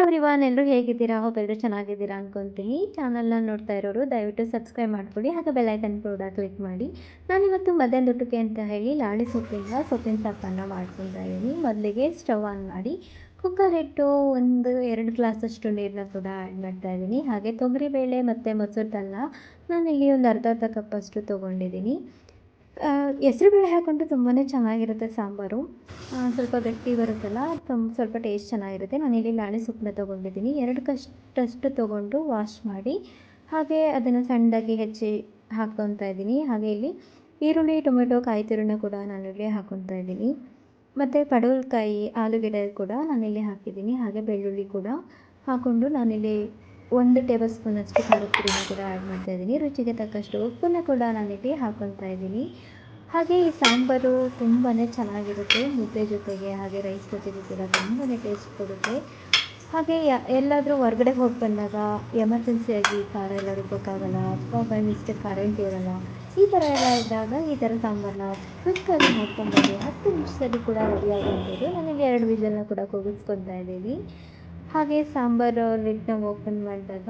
Everyone ಎಲ್ಲರೂ ಹೇಗಿದ್ದೀರಾ? Hope ಎಲ್ಲರೂ ಚೆನ್ನಾಗಿದ್ದೀರಾ ಅನ್ಕೊಂತೀನಿ. ಚಾನಲ್‌ನ ನೋಡ್ತಾ ಇರೋರು ದಯವಿಟ್ಟು ಸಬ್ಸ್ಕ್ರೈಬ್ ಮಾಡ್ಕೊಳ್ಳಿ. ಹಾಗೆ ಬೆಲ್ ಐಕನ್ ಕೂಡ ಕ್ಲಿಕ್ ಮಾಡಿ. ನಾನಿವತ್ತು ಮಧ್ಯಾಹ್ನದ ಊಟಕ್ಕೆ ಅಂತ ಹೇಳಿ ಲಾಳಿ ಸೊಪ್ಪಿನ ಸಾರನ್ನ ಮಾಡ್ಕೊತಾ ಇದ್ದೀನಿ. ಮೊದಲಿಗೆ ಸ್ಟವ್ ಆನ್ ಮಾಡಿ ಕುಕ್ಕರ್ ಇಟ್ಟು 2 ಗ್ಲಾಸಷ್ಟು ನೀರನ್ನ ಕೂಡ ಆ್ಯಡ್ ಮಾಡ್ತಾ ಇದ್ದೀನಿ. ಹಾಗೆ ತೊಗರಿಬೇಳೆ ಮತ್ತು ಮೊಸರನ್ನ ನಾನಿಲ್ಲಿ ಒಂದು ಅರ್ಧ ಕಪ್ಪಷ್ಟು ತೊಗೊಂಡಿದ್ದೀನಿ. ಹೆಸರುಬೇಳೆ ಹಾಕ್ಕೊಂಡ್ರೆ ತುಂಬಾ ಚೆನ್ನಾಗಿರುತ್ತೆ ಸಾಂಬಾರು. ಸ್ವಲ್ಪ ಗಟ್ಟಿ ಬರುತ್ತಲ್ಲ ಸ್ವಲ್ಪ ಟೇಸ್ಟ್ ಚೆನ್ನಾಗಿರುತ್ತೆ. ನಾನಿಲ್ಲಿ ಲಾಳಿ ಸೊಪ್ಪನ್ನ ತೊಗೊಂಡಿದ್ದೀನಿ. 2 ಕಷ್ಟಷ್ಟು ತೊಗೊಂಡು ವಾಶ್ ಮಾಡಿ ಹಾಗೆ ಅದನ್ನು ಸಣ್ಣದಾಗಿ ಹೆಚ್ಚಿ ಹಾಕ್ಕೊತಾ ಇದ್ದೀನಿ. ಹಾಗೆ ಇಲ್ಲಿ ಈರುಳ್ಳಿ, ಟೊಮೆಟೊ, ಕಾಯಿ ತುರಿನ ಕೂಡ ನಾನಿಲ್ಲಿ ಹಾಕ್ಕೊತಾ ಇದ್ದೀನಿ. ಮತ್ತು ಪಡವಲಕಾಯಿ, ಆಲೂಗೆಡ್ಡೆ ಕೂಡ ನಾನಿಲ್ಲಿ ಹಾಕಿದ್ದೀನಿ. ಹಾಗೆ ಬೆಳ್ಳುಳ್ಳಿ ಕೂಡ ಹಾಕ್ಕೊಂಡು ನಾನಿಲ್ಲಿ 1 ಟೇಬಲ್ ಸ್ಪೂನಷ್ಟು ಖಾರದ ಪುಡಿನ ಕೂಡ ಆ್ಯಡ್ ಮಾಡ್ತಾ ಇದ್ದೀನಿ. ರುಚಿಗೆ ತಕ್ಕಷ್ಟು ಉಪ್ಪನ್ನು ಕೂಡ ನಾನಿಲ್ಲಿ ಹಾಕ್ಕೊತಾ ಇದ್ದೀನಿ. ಹಾಗೆ ಈ ಸಾಂಬಾರು ತುಂಬಾ ಚೆನ್ನಾಗಿರುತ್ತೆ ಮುದ್ದೆ ಜೊತೆಗೆ, ಹಾಗೆ ರೈಸ್ ಜೊತೆಗೂ ಕೂಡ ತುಂಬಾ ಟೇಸ್ಟ್ ಕೊಡುತ್ತೆ. ಹಾಗೆ ಎಲ್ಲಾದರೂ ಹೊರ್ಗಡೆ ಹೋಗಿ ಬಂದಾಗ ಎಮರ್ಜೆನ್ಸಿಯಾಗಿ ಖಾರ ಎಲ್ಲ ರುಬ್ಬೋಕ್ಕಾಗಲ್ಲ ಅಥವಾ ಬೈ ಮಿಸ್ಟೇಕ್ ಕರೆಂಟ್ ಇರೋಲ್ಲ, ಈ ಥರ ಎಲ್ಲ ಇದ್ದಾಗ ಈ ಥರ ಸಾಂಬಾರನ್ನ ಕ್ವಿಕ್ಕಾಗಿ ಮಾಡ್ಕೊಂಡ್ಬಂದು 10 ನಿಮಿಷದಲ್ಲಿ ಕೂಡ ರೆಡಿ ಆಗುವಂಥದ್ದು. ನಾನಿಲ್ಲಿ 2 ವಿಷಲ್ನ ಕೂಡ ಕೂಗಿಸ್ಕೊತಾ ಇದ್ದೀನಿ. ಹಾಗೆ ಸಾಂಬಾರು ಲಿಡ್ನ ಓಪನ್ ಮಾಡಿದಾಗ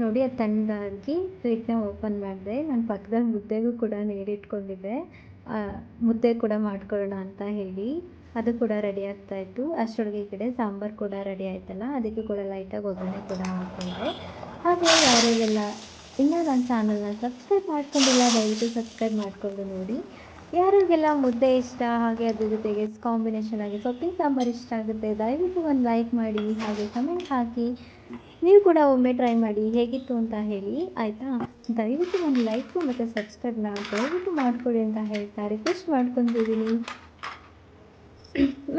ನೋಡಿ ಅದು ತಣ್ಣಗಾಗಿ ಲಿಡ್ನ ಓಪನ್ ಮಾಡಿದೆ. ನಾನು ಪಕ್ಕದಲ್ಲಿ ಮುದ್ದೆಗೂ ಕೂಡ ನೀರಿಟ್ಕೊಂಡಿದ್ದೆ, ಮುದ್ದೆ ಕೂಡ ಮಾಡ್ಕೊಳ್ಳೋಣ ಅಂತ ಹೇಳಿ. ಅದು ಕೂಡ ರೆಡಿ ಆಗ್ತಾಯಿತ್ತು. ಅಷ್ಟರೊಳಗೆ ಈ ಕಡೆ ಸಾಂಬಾರು ಕೂಡ ರೆಡಿ ಆಯಿತಲ್ಲ, ಅದಕ್ಕೆ ಕೂಡ ಲೈಟಾಗಿ ಒಗ್ಗರಣೆ ಕೂಡ ಹಾಕ್ಕೊಂಡೆ. ಹಾಗೆ ಯಾರಿಗೆಲ್ಲ ಇನ್ನೂ ನನ್ನ ಚಾನಲ್ನ ಸಬ್ಸ್ಕ್ರೈಬ್ ಮಾಡ್ಕೊಂಡಿಲ್ಲ ದಯವಿಟ್ಟು ಸಬ್ಸ್ಕ್ರೈಬ್ ಮಾಡಿಕೊಂಡು ನೋಡಿ. ಯಾರಿಗೆಲ್ಲ ಮುದ್ದೆ ಇಷ್ಟ, ಹಾಗೆ ಅದ್ರ ಜೊತೆಗೆ ಕಾಂಬಿನೇಷನ್ ಆಗಿ ಸೊಪ್ಪಿನ ಸಾಂಬಾರು ಇಷ್ಟ ಆಗುತ್ತೆ ದಯವಿಟ್ಟು ಒಂದು ಲೈಕ್ ಮಾಡಿ, ಹಾಗೆ ಕಮೆಂಟ್ ಹಾಕಿ. ನೀವು ಕೂಡ ಒಮ್ಮೆ ಟ್ರೈ ಮಾಡಿ ಹೇಗಿತ್ತು ಅಂತ ಹೇಳಿ, ಆಯಿತಾ? ದಯವಿಟ್ಟು ಒಂದು ಲೈಕು ಮತ್ತು ಸಬ್ಸ್ಕ್ರೈಬ್ನ ದಯವಿಟ್ಟು ಮಾಡಿಕೊಡಿ ಅಂತ ಹೇಳ್ತಾ ರಿಕ್ವೆಸ್ಟ್ ಮಾಡ್ಕೊತಿದ್ದೀನಿ.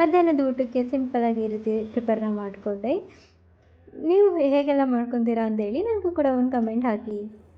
ಮಧ್ಯಾಹ್ನದ ಊಟಕ್ಕೆ ಸಿಂಪಲಾಗಿ ಈ ರೀತಿ ಪ್ರಿಪೇರ್ನ ಮಾಡಿಕೊಂಡೆ. ನೀವು ಹೇಗೆಲ್ಲ ಮಾಡ್ಕೊತೀರಾ ಅಂತೇಳಿ ನನಗೂ ಕೂಡ ಒಂದು ಕಮೆಂಟ್ ಹಾಕಿ.